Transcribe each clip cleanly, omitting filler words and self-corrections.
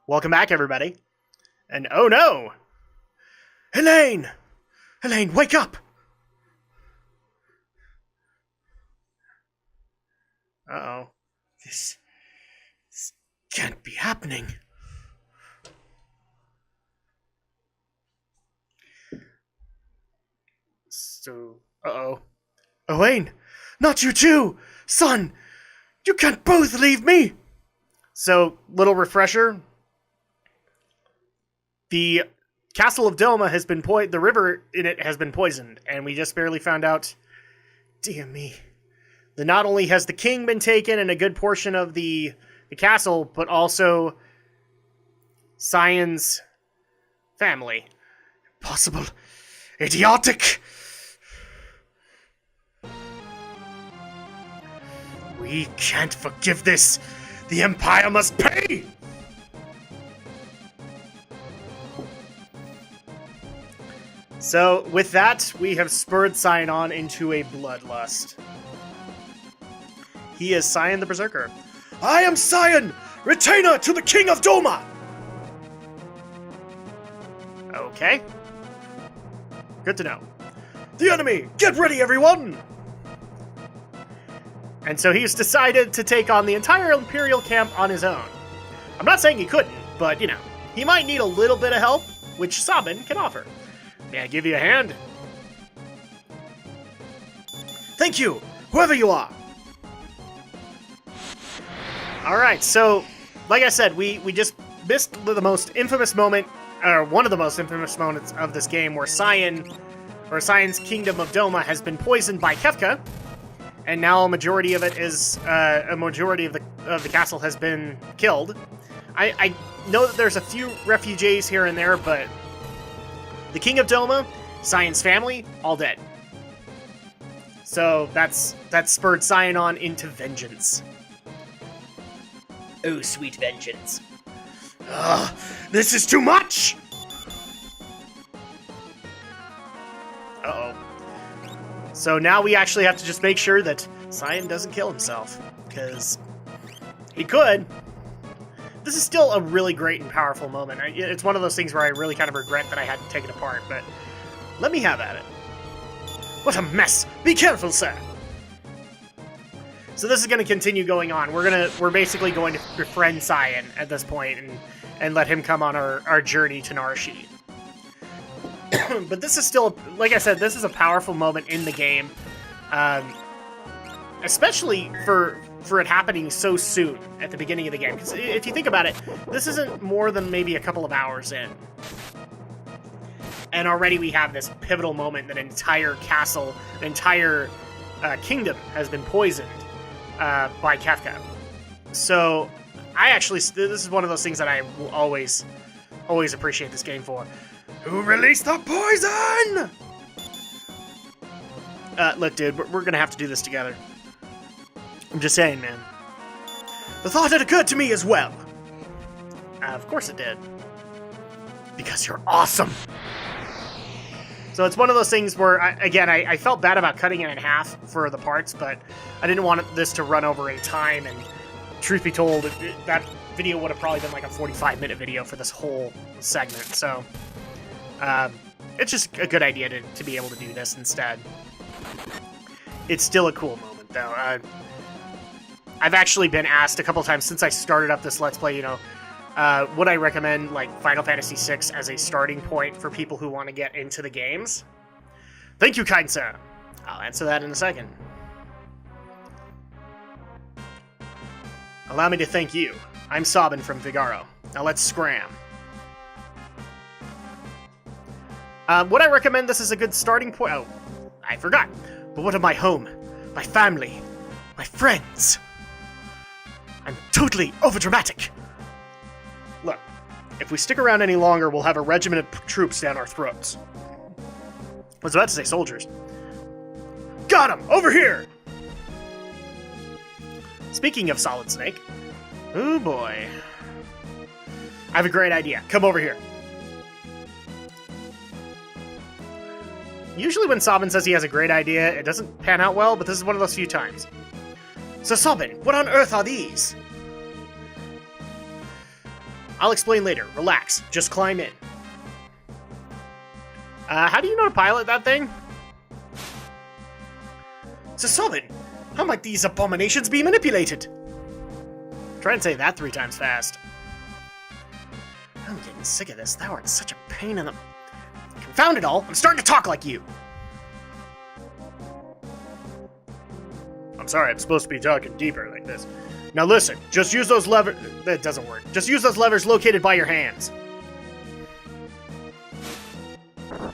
Welcome back, everybody. And oh no! Elaine! Elaine, wake up! Uh-oh. This can't be happening. So, uh-oh. Elaine! Not you too! Son! You can't both leave me! So, little refresher. The Castle of Doma has been the river in it has been poisoned, and we just barely found out. Dear me. That not only has the king been taken and a good portion of the castle, but also Cyan's family. Impossible. Idiotic! We can't forgive this. The Empire must pay! So, with that, we have spurred Cyan on into a bloodlust. He is Cyan the Berserker. I am Cyan, retainer to the King of Doma! Okay. Good to know. The enemy! Get ready, everyone! And so he's decided to take on the entire Imperial Camp on his own. I'm not saying he couldn't, but, you know, he might need a little bit of help, which Sabin can offer. May I give you a hand? Thank you, whoever you are. Alright, so, like I said, we just missed the most infamous moment, or one of the most infamous moments of this game, where Cyan's Kingdom of Doma has been poisoned by Kefka, and now a majority of it is, a majority of the castle has been killed. I know that there's a few refugees here and there, but the King of Doma, Cyan's family, all dead. So that spurred Cyan on into vengeance. Oh, sweet vengeance. Ugh, this is too much! Uh-oh. So now we actually have to just make sure that Cyan doesn't kill himself, because he could. This is still a really great and powerful moment. It's one of those things where I really kind of regret that I had to take it apart, but let me have at it. What a mess! Be careful, sir! So this is going to continue going on. We're basically going to befriend Cyan at this point and let him come on our journey to Narashi. But this is still, like I said, this is a powerful moment in the game, especially for it happening so soon at the beginning of the game. Because if you think about it, this isn't more than maybe a couple of hours in. And already we have this pivotal moment that an entire castle, an entire kingdom has been poisoned by Kefka. So, this is one of those things that I will always appreciate this game for. Who released the poison? Look, dude, we're gonna have to do this together. I'm just saying, man. The thought had occurred to me as well. Of course it did. Because you're awesome. So it's one of those things where, I felt bad about cutting it in half for the parts, but I didn't want this to run over a time, and truth be told, that video would have probably been like a 45-minute video for this whole segment, so it's just a good idea to be able to do this instead. It's still a cool moment, though. I've actually been asked a couple times since I started up this Let's Play, would I recommend, like, Final Fantasy VI as a starting point for people who want to get into the games? Thank you, kind sir. I'll answer that in a second. Allow me to thank you. I'm Sabin from Vigaro. Now let's scram. Would I recommend this as a good starting point? Oh, I forgot. But what of my home, my family, my friends? I'm totally overdramatic. Look, if we stick around any longer, we'll have a regiment of troops down our throats. I was about to say soldiers. Got him! Over here! Speaking of Solid Snake, oh boy. I have a great idea. Come over here. Usually when Sabin says he has a great idea, it doesn't pan out well, but this is one of those few times. So Sabin, what on earth are these? I'll explain later. Relax. Just climb in. How do you know to pilot that thing? Susomin, how might these abominations be manipulated? Try and say that 3 times fast. I'm getting sick of this. Thou art such a pain in the... Confound it all! I'm starting to talk like you! I'm sorry, I'm supposed to be talking deeper like this. Now listen, just use those levers... That doesn't work. Just use those levers located by your hands.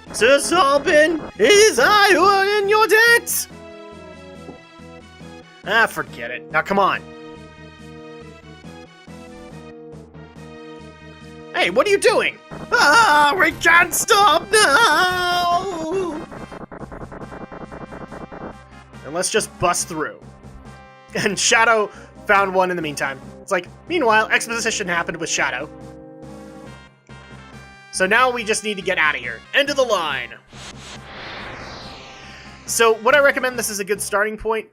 Susomin, it is I who are in your debt! Ah, forget it. Now come on. Hey, what are you doing? Ah, we can't stop now! And let's just bust through. And Shadow found one in the meantime. It's like, meanwhile, exposition happened with Shadow. So now we just need to get out of here. End of the line. So what I recommend, this is a good starting point.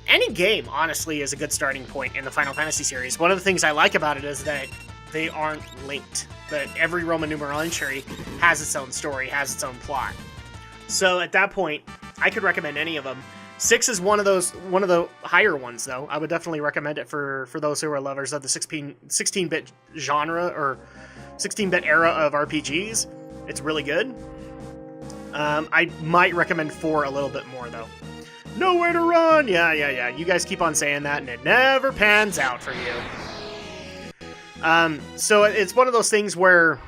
Any game, honestly, is a good starting point in the Final Fantasy series. One of the things I like about it is that they aren't linked. That every Roman numeral entry has its own story, has its own plot. So at that point, I could recommend any of them. 6 is one of the higher ones, though. I would definitely recommend it for those who are lovers of the 16-bit genre or 16-bit era of RPGs. It's really good. I might recommend 4 a little bit more, though. Nowhere to run! Yeah. You guys keep on saying that, and it never pans out for you. So it's one of those things where...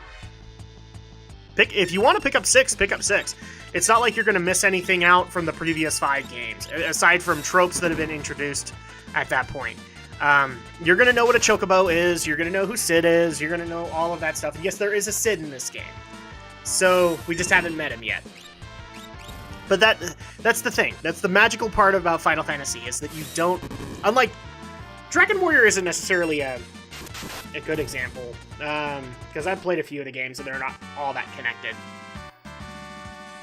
if you want to pick up 6, pick up 6. It's not like you're going to miss anything out from the previous 5 games, aside from tropes that have been introduced at that point. You're going to know what a chocobo is, you're going to know who Sid is, you're going to know all of that stuff. And yes, there is a Sid in this game. So, we just haven't met him yet. But that's the thing. That's the magical part about Final Fantasy, is that you don't... Unlike... Dragon Warrior isn't necessarily a good example, because I've played a few of the games and they're not all that connected.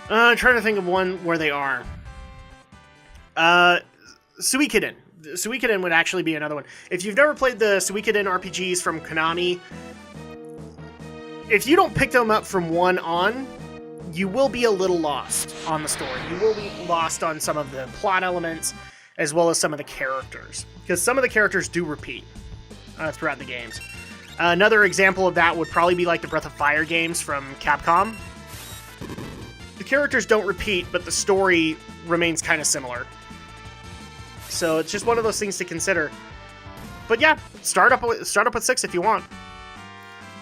I'm trying to think of one where they are. Suikoden. Suikoden would actually be another one. If you've never played the Suikoden RPGs from Konami, if you don't pick them up from 1 on, you will be a little lost on the story. You will be lost on some of the plot elements, as well as some of the characters. Because some of the characters do repeat throughout the games. Another example of that would probably be like the Breath of Fire games from Capcom. The characters don't repeat, but the story remains kind of similar. So it's just one of those things to consider. But yeah, start up with 6 if you want.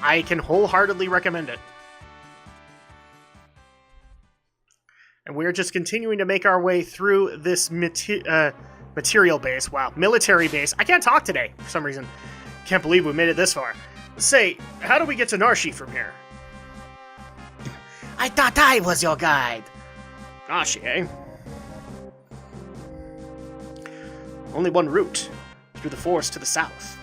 I can wholeheartedly recommend it. And we're just continuing to make our way through this material base. Wow, military base. I can't talk today for some reason. Can't believe we made it this far. Say, how do we get to Narshe from here? I thought I was your guide. Narshe, eh? Only one route. Through the forest to the south.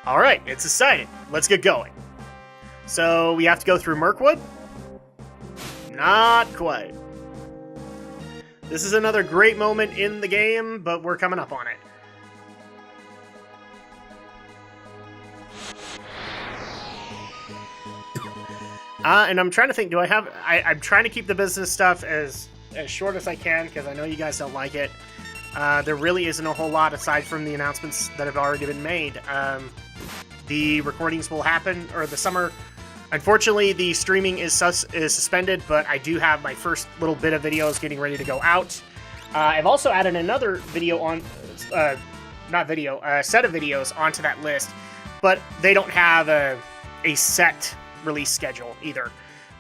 Alright, it's decided. Let's get going. So, we have to go through Mirkwood? Not quite. This is another great moment in the game, but we're coming up on it. And I'm trying to think, do I have... I'm trying to keep the business stuff as short as I can, because I know you guys don't like it. There really isn't a whole lot aside from the announcements that have already been made. The recordings will happen, or the summer... Unfortunately, the streaming is suspended, but I do have my first little bit of videos getting ready to go out. I've also added another video on... a set of videos onto that list, but they don't have a set release schedule either.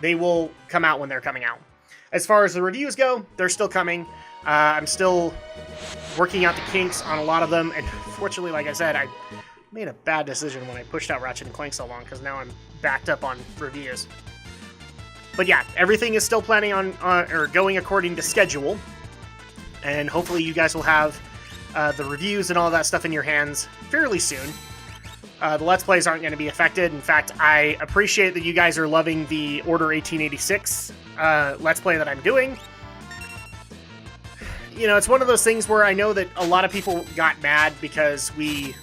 They will come out when they're coming out. As far as the reviews go, they're still coming. I'm still working out the kinks on a lot of them, and unfortunately, like I said, I made a bad decision when I pushed out Ratchet & Clank so long, because now I'm backed up on reviews. But yeah, everything is still planning on, or going according to schedule, and hopefully you guys will have the reviews and all that stuff in your hands fairly soon. The Let's Plays aren't going to be affected. In fact, I appreciate that you guys are loving the Order 1886 Let's Play that I'm doing. you know, it's one of those things where I know that a lot of people got mad because we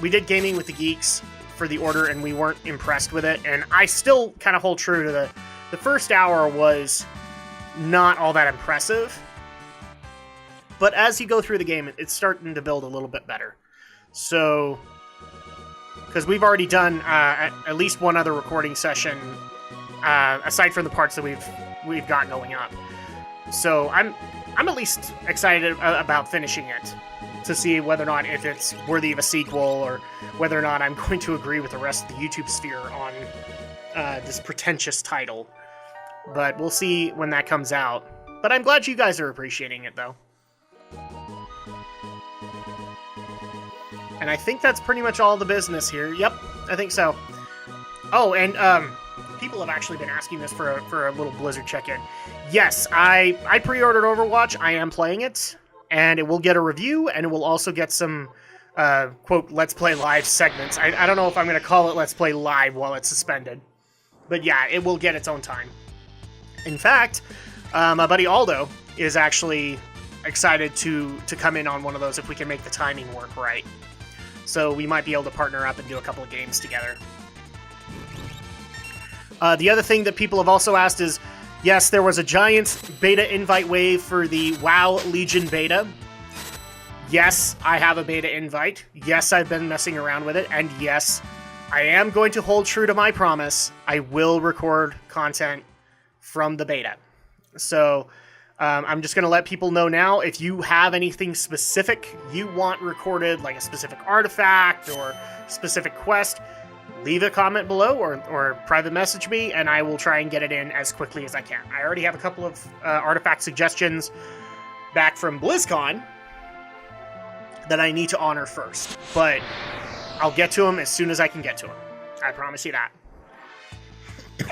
did Gaming with the Geeks for the Order and we weren't impressed with it, and I still kind of hold true to the first hour was not all that impressive, but as you go through the game, it's starting to build a little bit better. So, because we've already done at least one other recording session, aside from the parts that we've got going up. So I'm at least excited about finishing it to see whether or not if it's worthy of a sequel or whether or not I'm going to agree with the rest of the YouTube sphere on this pretentious title. But we'll see when that comes out. But I'm glad you guys are appreciating it, though. And I think that's pretty much all the business here. Yep, I think so. Oh, and people have actually been asking this for a little Blizzard check-in. Yes, I pre-ordered Overwatch. I am playing it, and it will get a review, and it will also get some, quote, Let's Play Live segments. I don't know if I'm going to call it Let's Play Live while it's suspended. But yeah, it will get its own time. In fact, my buddy Aldo is actually excited to come in on one of those if we can make the timing work right. So we might be able to partner up and do a couple of games together. The other thing that people have also asked is, yes, there was a giant beta invite wave for the WoW Legion beta. Yes, I have a beta invite. Yes, I've been messing around with it. And yes, I am going to hold true to my promise. I will record content from the beta. So I'm just going to let people know now, if you have anything specific you want recorded, like a specific artifact or specific quest, leave a comment below or private message me, and I will try and get it in as quickly as I can. I already have a couple of artifact suggestions back from BlizzCon that I need to honor first, but I'll get to them as soon as I can get to them. I promise you that.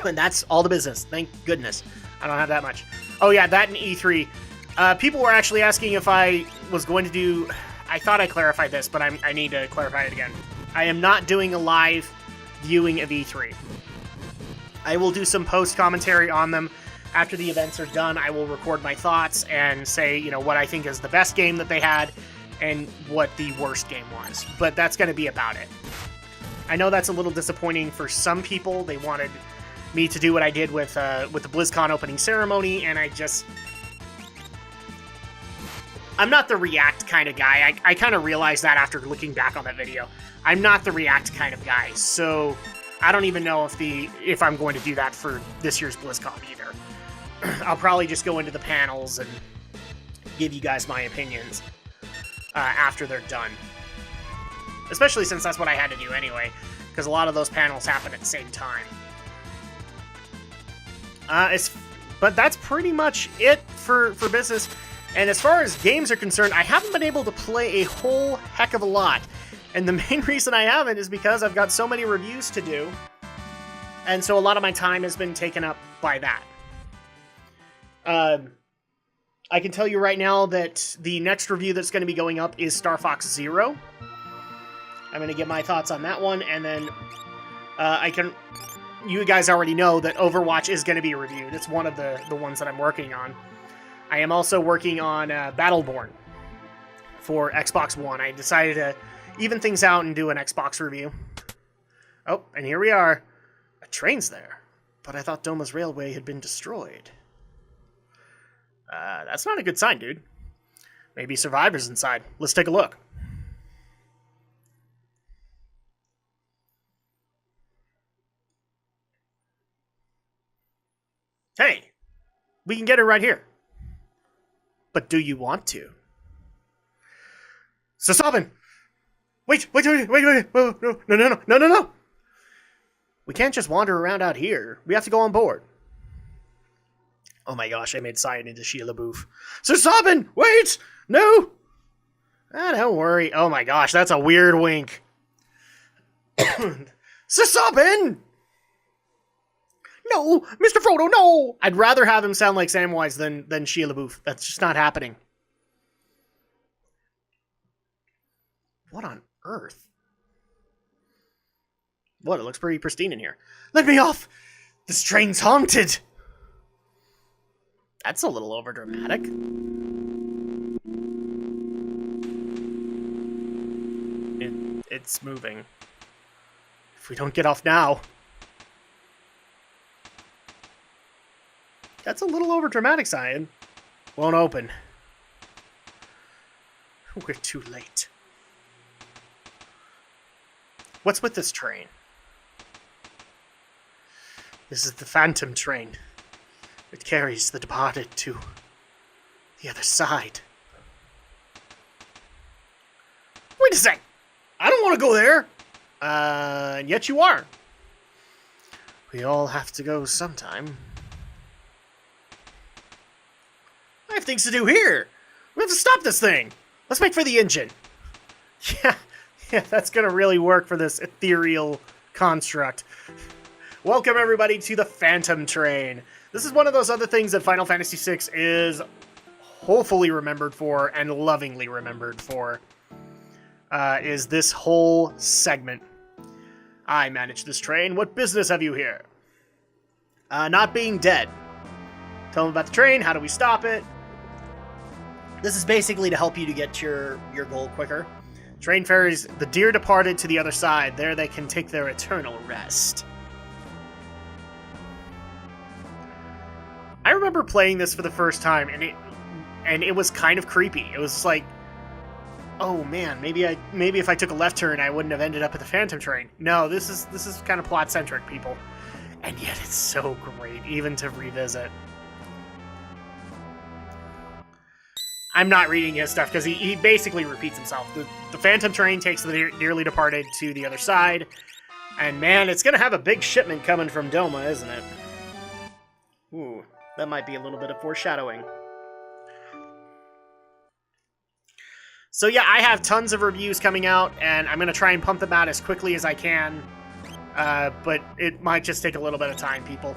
And that's all the business. Thank goodness. I don't have that much. Oh yeah, that and E3. People were actually asking if I was going to do... I thought I clarified this, but I need to clarify it again. I am not doing a live viewing of E3. I will do some post-commentary on them. After the events are done, I will record my thoughts and say, you know, what I think is the best game that they had and what the worst game was. But that's going to be about it. I know that's a little disappointing for some people. They wanted me to do what I did with the BlizzCon opening ceremony, and I'm not the react kind of guy. I kind of realized that after looking back on that video. I'm not the react kind of guy, so I don't even know if I'm going to do that for this year's BlizzCon either. I'll probably just go into the panels and give you guys my opinions after they're done. Especially since that's what I had to do anyway, because a lot of those panels happen at the same time. But that's pretty much it for business. And as far as games are concerned, I haven't been able to play a whole heck of a lot. And the main reason I haven't is because I've got so many reviews to do. And so a lot of my time has been taken up by that. I can tell you right now that the next review that's going to be going up is Star Fox Zero. I'm going to get my thoughts on that one, and then you guys already know that Overwatch is going to be reviewed. It's one of the ones that I'm working on. I am also working on Battleborn for Xbox One. I decided to even things out and do an Xbox review. Oh, and here we are. A train's there, but I thought Doma's Railway had been destroyed. That's not a good sign, dude. Maybe survivors inside. Let's take a look. Hey, we can get her right here. But do you want to? Sasabin! Wait, no. We can't just wander around out here. We have to go on board. Oh my gosh, I made Cyan into Sheila Boof. Sasabin! Wait! No! Don't worry. Oh my gosh, that's a weird wink. Sasabin! No! Mr. Frodo, no! I'd rather have him sound like Samwise than Sheila Boof. That's just not happening. What on earth? What, it looks pretty pristine in here. Let me off! This train's haunted! That's a little overdramatic. it's moving. If we don't get off now... That's a little over dramatic, Cyan. Won't open. We're too late. What's with this train? This is the Phantom train. It carries the departed to the other side. Wait a sec! I don't want to go there! And yet you are. We all have to go sometime. I have things to do here. We have to stop this thing. Let's make for the engine. Yeah, that's gonna really work for this ethereal construct. Welcome everybody to the Phantom Train. This is one of those other things that Final Fantasy VI is hopefully remembered for and lovingly remembered for. Is this whole segment. I manage this train. What business have you here? Not being dead. Tell them about the train. How do we stop it? This is basically to help you to get your goal quicker. Train ferries the dear departed to the other side. There they can take their eternal rest. I remember playing this for the first time, and it was kind of creepy. It was like, oh man, maybe if I took a left turn, I wouldn't have ended up at the Phantom Train. No, this is kind of plot centric, people, and yet it's so great even to revisit. I'm not reading his stuff because he basically repeats himself. The Phantom Train takes the dearly departed to the other side, and man, it's gonna have a big shipment coming from Doma, isn't it? Ooh, that might be a little bit of foreshadowing. So yeah, I have tons of reviews coming out, and I'm going to try and pump them out as quickly as I can. But it might just take a little bit of time, people.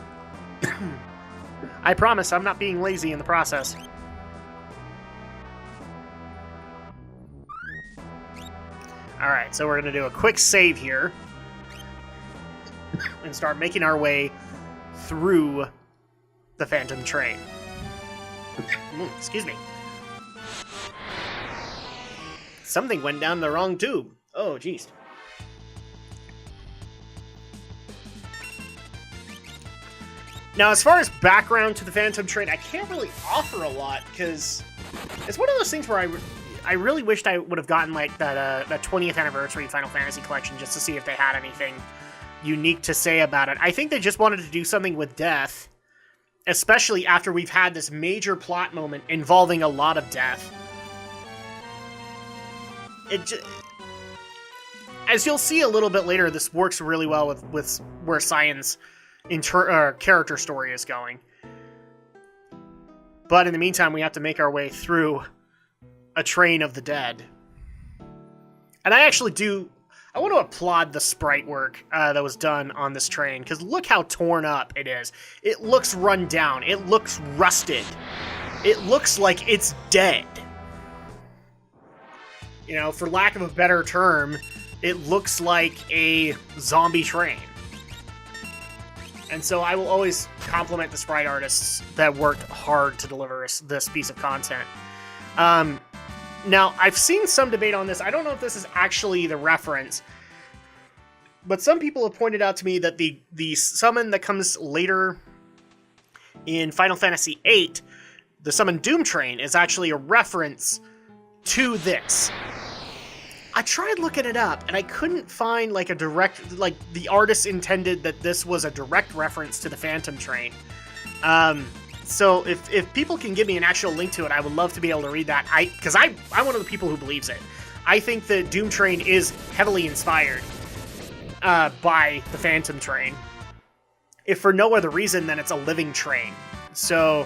I promise I'm not being lazy in the process. Alright, so we're going to do a quick save here. And start making our way through the Phantom Train. Excuse me. Something went down the wrong tube. Oh, jeez. Now, as far as background to the Phantom Train, I can't really offer a lot, because it's one of those things where I really wished I would have gotten, like, that 20th anniversary Final Fantasy collection just to see if they had anything unique to say about it. I think they just wanted to do something with death, especially after we've had this major plot moment involving a lot of death. As you'll see a little bit later, this works really well with where Cyan's character story is going. But in the meantime, we have to make our way through a train of the dead. And I want to applaud the sprite work that was done on this train, because look how torn up it is. It looks run down. It looks rusted. It looks like it's dead. You know, for lack of a better term, it looks like a zombie train. And so I will always compliment the sprite artists that worked hard to deliver this piece of content. Now, I've seen some debate on this. I don't know if this is actually the reference, but some people have pointed out to me that the summon that comes later in Final Fantasy VIII, the summon Doom Train, is actually a reference to this. I tried looking it up, and I couldn't find, like, a direct... Like, the artist intended that this was a direct reference to the Phantom Train. So, if people can give me an actual link to it, I would love to be able to read that. Because I'm one of the people who believes it. I think the Doom Train is heavily inspired by the Phantom Train. If for no other reason than it's a living train. So,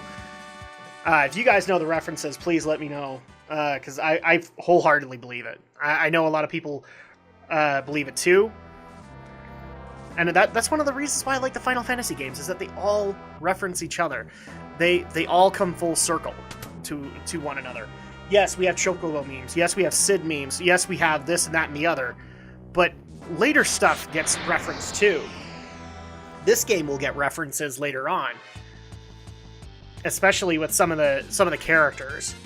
if you guys know the references, please let me know. Because I wholeheartedly believe it. I know a lot of people believe it too. And that's one of the reasons why I like the Final Fantasy games, is that they all reference each other. They all come full circle to one another. Yes, we have Chocobo memes. Yes, we have Sid memes. Yes, we have this and that and the other. But later stuff gets referenced too. This game will get references later on. Especially with some of the characters.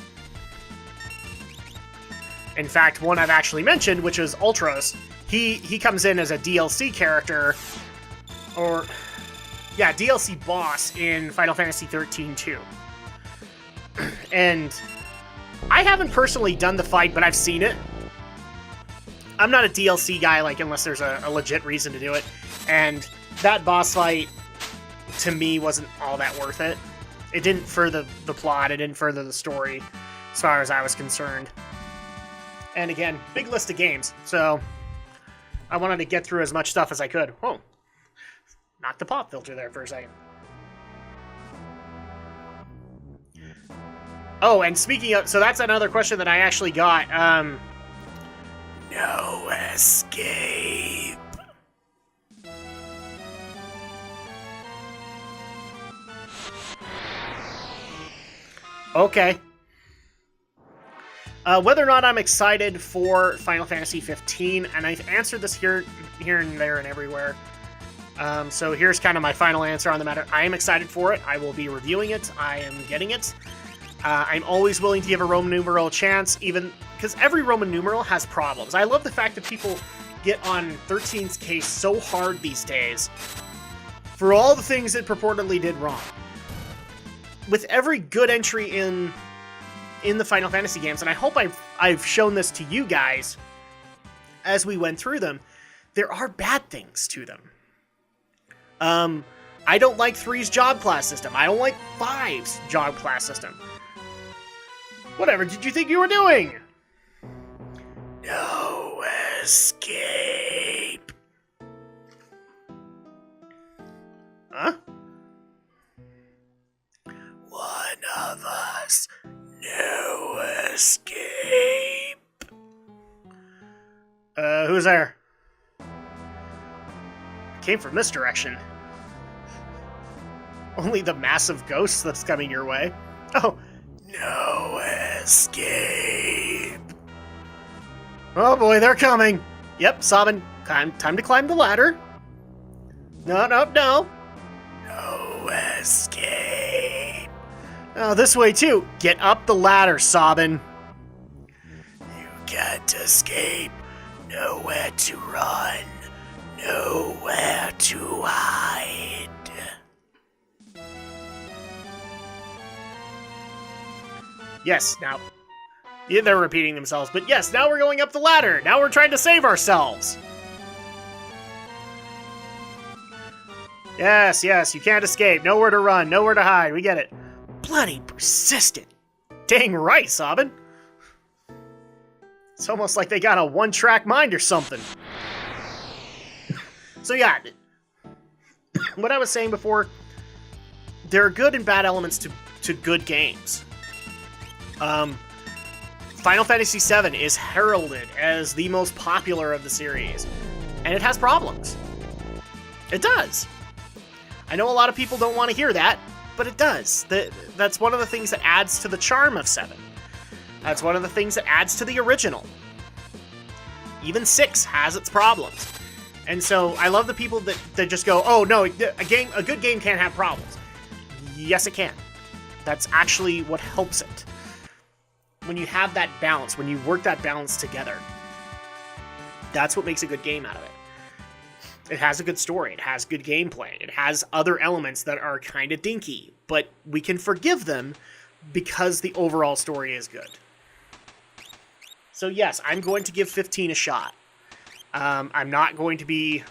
In fact, one I've actually mentioned, which is Ultros, he comes in as a DLC character, or, yeah, DLC boss in Final Fantasy 13 too. And I haven't personally done the fight, but I've seen it. I'm not a DLC guy, like, unless there's a legit reason to do it. And that boss fight, to me, wasn't all that worth it. It didn't further the plot, it didn't further the story, as far as I was concerned. And again, big list of games, so I wanted to get through as much stuff as I could. Whoa. Knocked the pop filter there for a second. Oh, and speaking of... So that's another question that I actually got. No escape. Okay. Whether or not I'm excited for Final Fantasy 15, and I've answered this here and there and everywhere. So here's kind of my final answer on the matter. I am excited for it. I will be reviewing it. I am getting it. I'm always willing to give a Roman numeral a chance, even because every Roman numeral has problems. I love the fact that people get on 13's case so hard these days for all the things it purportedly did wrong. With every good entry in the Final Fantasy games, and I hope I've shown this to you guys as we went through them, there are bad things to them. I don't like 3's job class system. I don't like 5's job class system. Whatever did you think you were doing? No escape. Huh? One of us. No escape. Who's there? Came from this direction. Only the massive ghost that's coming your way. Oh, no escape. Oh boy, they're coming. Yep, Sabin, time to climb the ladder. No. No escape. Oh, this way too. Get up the ladder, Sabin. You can't escape. Nowhere to run. Nowhere to hide. Yes, now... Yeah, they're repeating themselves, but yes, now we're going up the ladder. Now we're trying to save ourselves. Yes, you can't escape. Nowhere to run, nowhere to hide. We get it. Bloody persistent. Dang right, Sabin. It's almost like they got a one-track mind or something. So yeah, what I was saying before, there are good and bad elements to good games. Final Fantasy VII is heralded as the most popular of the series, and it has problems. It does. I know a lot of people don't want to hear that, but it does. That's one of the things that adds to the charm of 7. That's one of the things that adds to the original. Even 6 has its problems. And so I love the people that just go, oh no, a good game can't have problems. Yes, it can. That's actually what helps it. When you have that balance, when you work that balance together, that's what makes a good game out of it. It has a good story, it has good gameplay, it has other elements that are kind of dinky, but we can forgive them because the overall story is good. So yes, I'm going to give 15 a shot. I'm not going to be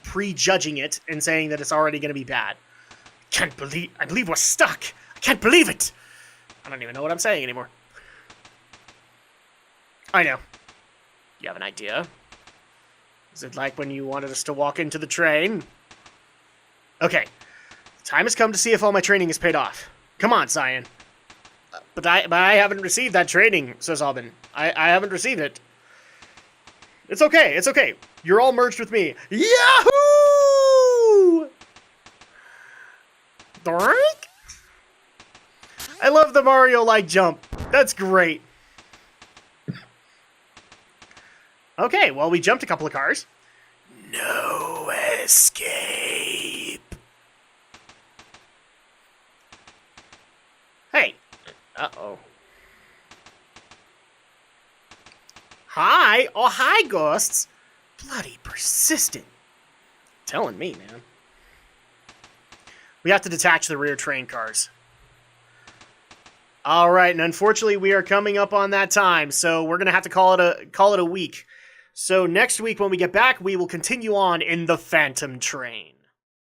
prejudging it and saying that it's already going to be bad. I believe we're stuck. I can't believe it. I don't even know what I'm saying anymore. I know. You have an idea? Is it like when you wanted us to walk into the train? Okay. The time has come to see if all my training has paid off. Come on, Cyan. But I haven't received that training, says Albin. I haven't received it. It's okay, it's okay. You're all merged with me. Yahoo! Drak? I love the Mario-like jump. That's great. Okay, well, we jumped a couple of cars. No escape. Hey. Uh-oh. Hi? Oh, hi, ghosts. Bloody persistent. Telling me, man. We have to detach the rear train cars. All right, and unfortunately, we are coming up on that time, so we're gonna have to call it a week. So next week when we get back, we will continue on in the Phantom Train.